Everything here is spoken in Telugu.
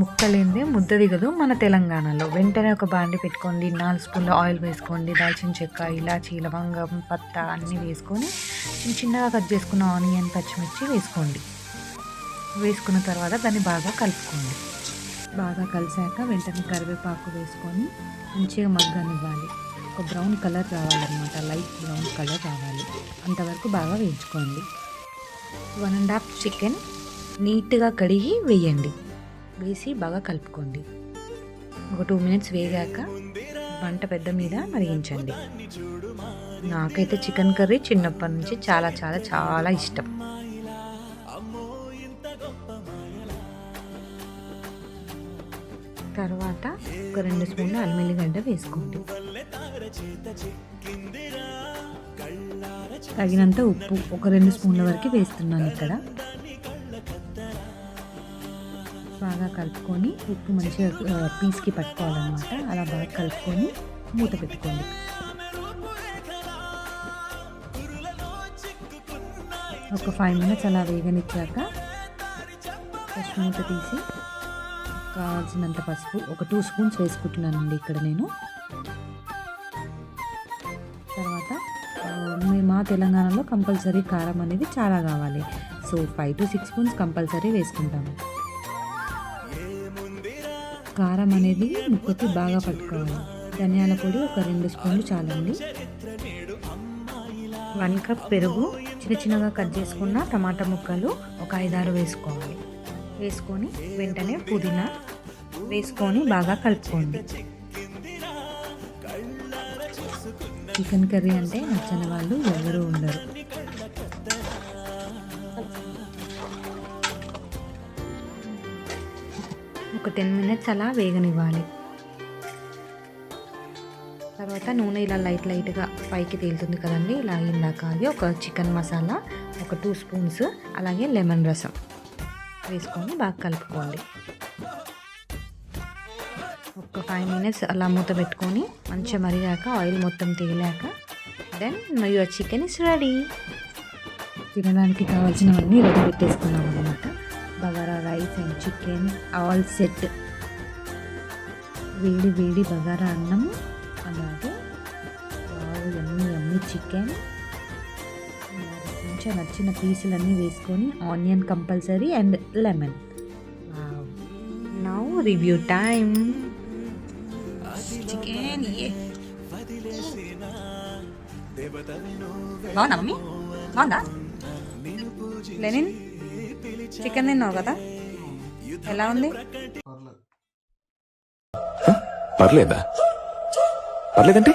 ముక్కలేందే ముద్ద దిగదు మన తెలంగాణలో. వెంటనే ఒక బాండి పెట్టుకోండి, 4 స్పూన్ల ఆయిల్ వేసుకోండి, దాల్చిన చెక్క, ఇలాచి, లవంగం, పత్తా అన్నీ వేసుకొని చిన్నగా కట్ చేసుకున్న ఆనియన్, పచ్చిమిర్చి వేసుకోండి. వేసుకున్న తర్వాత దాన్ని బాగా కలుపుకోండి. బాగా కలిసాక వెంటనే కరివేపాకు వేసుకొని మంచిగా మగ్గనివ్వాలి. ఒక బ్రౌన్ కలర్ రావాలన్నమాట, లైట్ బ్రౌన్ కలర్ రావాలి. అంతవరకు బాగా వేయించుకోండి. 1½ చికెన్ నీట్గా కడిగి వేయండి. వేసి బాగా కలుపుకోండి. ఒక 2 మినిట్స్ వేగాక వంట పెద్ద మీద మరిగించండి. నాకైతే చికెన్ కర్రీ చిన్నప్పటి నుంచి చాలా చాలా చాలా ఇష్టం. తర్వాత ఒక 2 స్పూన్ల అల్లం వెల్లిగడ్డ వేసుకోండి. తగినంత ఉప్పు ఒక 2 స్పూన్ల వరకు వేస్తున్నాను ఇక్కడ. బాగా కలుపుకొని ఉప్పు మంచిగా పీస్కి పట్టుకోవాలన్నమాట. అలా బాగా కలుపుకొని మూత పెట్టుకోండి. ఒక 5 మినిట్స్ అలా వేగనిచ్చాక ఫస్ట్ మూత తీసి కావాల్సినంత పసుపు ఒక 2 స్పూన్స్ వేసుకుంటున్నానండి ఇక్కడ నేను. తర్వాత మా తెలంగాణలో కంపల్సరీ కారం అనేది చాలా కావాలి. సో 5 to 6 స్పూన్స్ కంపల్సరీ వేసుకుంటాము. కారం అనేది ముక్కకి బాగా పట్టుకోవాలి. ధనియాల పొడి ఒక 2 స్పూన్లు చాలండి. 1 కప్ పెరుగు, చిన్నగా కట్ చేసుకున్న టమాటా ముక్కలు ఒక 5-6 వేసుకోవాలి. వేసుకొని వెంటనే పుదీనా వేసుకొని బాగా కలుపుకోండి. చికెన్ కర్రీ అంటే నచ్చని వాళ్ళు ఎవరు ఉండరు. ఒక 10 మినిట్స్ అలా వేగనివ్వాలి. తర్వాత నూనె ఇలా లైట్గా పైకి తేలుతుంది కదండి, ఇలా ఇందాక అది ఒక చికెన్ మసాలా ఒక 2 స్పూన్స్, అలాగే లెమన్ రసం వేసుకొని బాగా కలుపుకోండి. ఒక 5 మినిట్స్ అలా మూత పెట్టుకొని మంచిగా మరిగాక ఆయిల్ మొత్తం తేలాక then your chicken is ready. తినడానికి కావాల్సినవన్నీ రెడీ పెట్టేసుకున్నాం అన్నమాట. Bagara rice and chicken all set. వేడి వేడి బగారా అన్నం, అలాగే ఎమ్మి చికెన్, మంచిగా నచ్చిన పీసులన్నీ వేసుకొని onion compulsory and lemon. Now review time. Chicken బాగుందా మమ్మీ? బాగుందా? లెనిన్ చికెన్ తిన్నావు కదా, ఎలా ఉంది? పర్లేదా? పర్లేదంటే